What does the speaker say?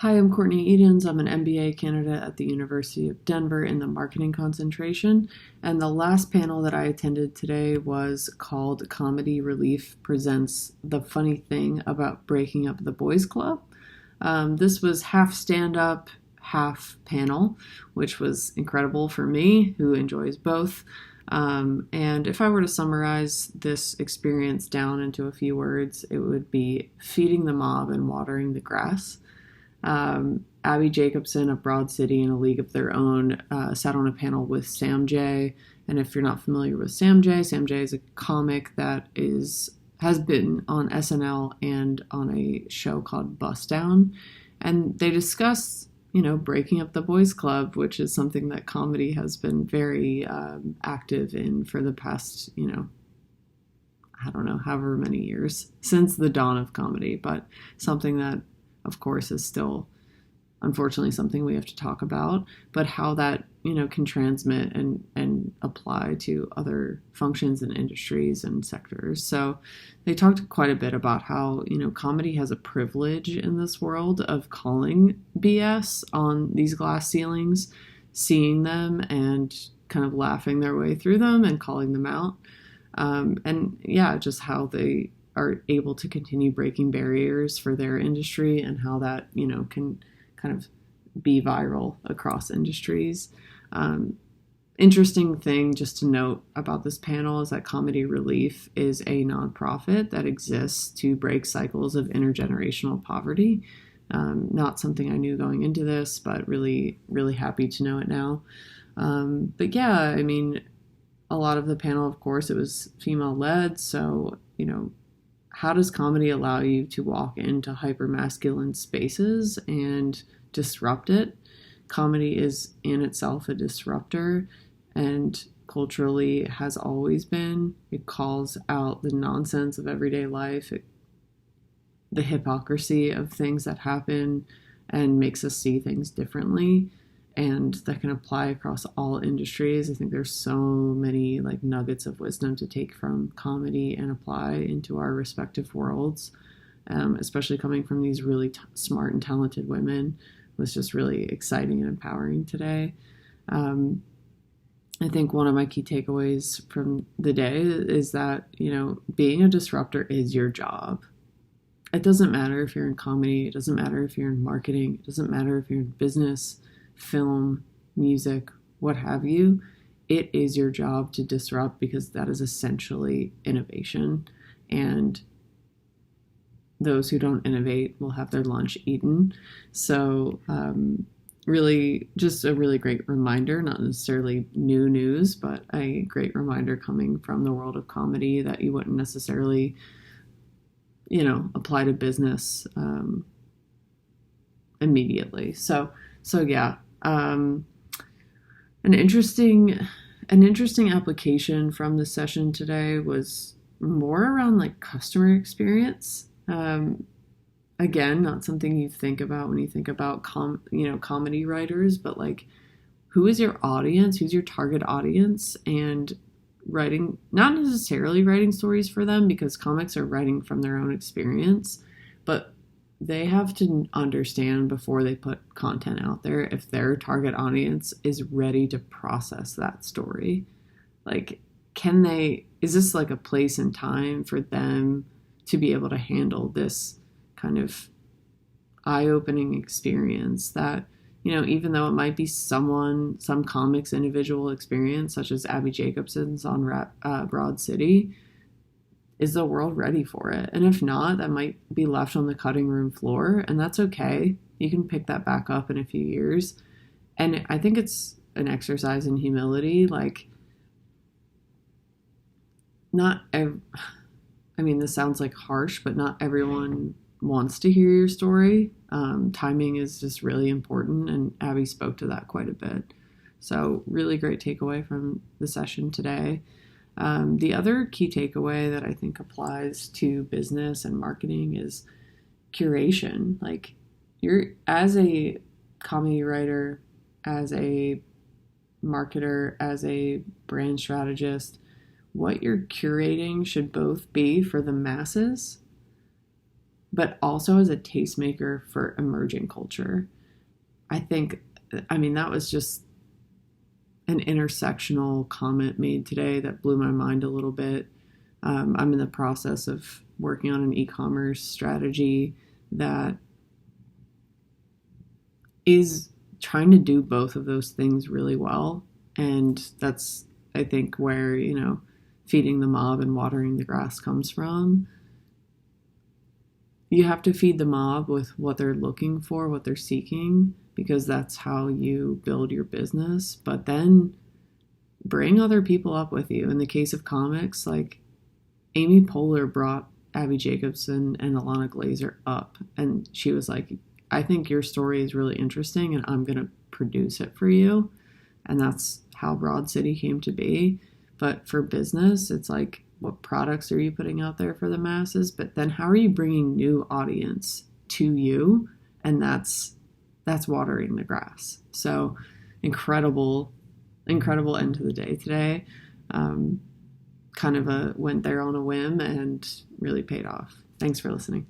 Hi, I'm Courtney Edens. I'm an MBA candidate at the University of Denver in the marketing concentration. And the last panel that I attended today was called Comedy Relief Presents the Funny Thing About Breaking Up the Boys Club. This was half stand-up, half panel, which was incredible for me, who enjoys both. And if I were to summarize this experience down into a few words, it would be feeding the mob and watering the grass. Abbi Jacobson of Broad City in a League of Their Own sat on a panel with Sam J. And if you're not familiar with Sam J is a comic that has been on SNL and on a show called Bust Down. And they discuss, breaking up the boys club, which is something that comedy has been very active in for the past, I don't know, however many years since the dawn of comedy, but something that of course, is still, unfortunately, something we have to talk about, but how that, can transmit and apply to other functions and industries and sectors. So they talked quite a bit about how, comedy has a privilege in this world of calling BS on these glass ceilings, seeing them and kind of laughing their way through them and calling them out. Just how they are able to continue breaking barriers for their industry and how that, can kind of be viral across industries. Interesting thing just to note about this panel is that Comedy Relief is a nonprofit that exists to break cycles of intergenerational poverty. Not something I knew going into this, but really, really happy to know it now. A lot of the panel, of course, it was female-led, so, how does comedy allow you to walk into hypermasculine spaces and disrupt it? Comedy is in itself a disruptor and culturally has always been. It calls out the nonsense of everyday life, the hypocrisy of things that happen, and makes us see things differently. And that can apply across all industries. I think there's so many nuggets of wisdom to take from comedy and apply into our respective worlds, especially coming from these really smart and talented women. Was just really exciting and empowering today. I think one of my key takeaways from the day is that, being a disruptor is your job. It doesn't matter if you're in comedy. It doesn't matter if you're in marketing. It doesn't matter if you're in business, film, music, what have you. It is your job to disrupt because that is essentially innovation. And those who don't innovate will have their lunch eaten. So really just a really great reminder, not necessarily new news, but a great reminder coming from the world of comedy that you wouldn't necessarily, apply to business immediately. So yeah, an interesting application from the session today was more around customer experience. Again, not something you think about when you think about comedy writers, but who is your audience? Who's your target audience? And writing, not necessarily writing stories for them because comics are writing from their own experience, but they have to understand before they put content out there if their target audience is ready to process that story. Is this a place and time for them to be able to handle this kind of eye-opening experience that, even though it might be some comics individual experience, such as Abbi Jacobson's on Broad City, is the world ready for it? And if not, that might be left on the cutting room floor, and that's okay. You can pick that back up in a few years. And I think it's an exercise in humility. This sounds harsh, but not everyone wants to hear your story. Timing is just really important, and Abbi spoke to that quite a bit. So really great takeaway from the session today. The other key takeaway that I think applies to business and marketing is curation. You're, as a comedy writer, as a marketer, as a brand strategist, what you're curating should both be for the masses but also as a tastemaker for emerging culture. I think, I mean, that was just an intersectional comment made today that blew my mind a little bit. I'm in the process of working on an e-commerce strategy that is trying to do both of those things really well. And that's, I think, where, feeding the mob and watering the grass comes from. You have to feed the mob with what they're looking for, what they're seeking, because that's how you build your business. But then bring other people up with you. In the case of comics, like Amy Poehler brought Abbi Jacobson and Alana Glazer up, and she was like, I think your story is really interesting and I'm going to produce it for you. And that's how Broad City came to be. But for business, it's like, what products are you putting out there for the masses? But then how are you bringing new audience to you? And that's watering the grass. So incredible end to the day today. Kind of went there on a whim and really paid off. Thanks for listening.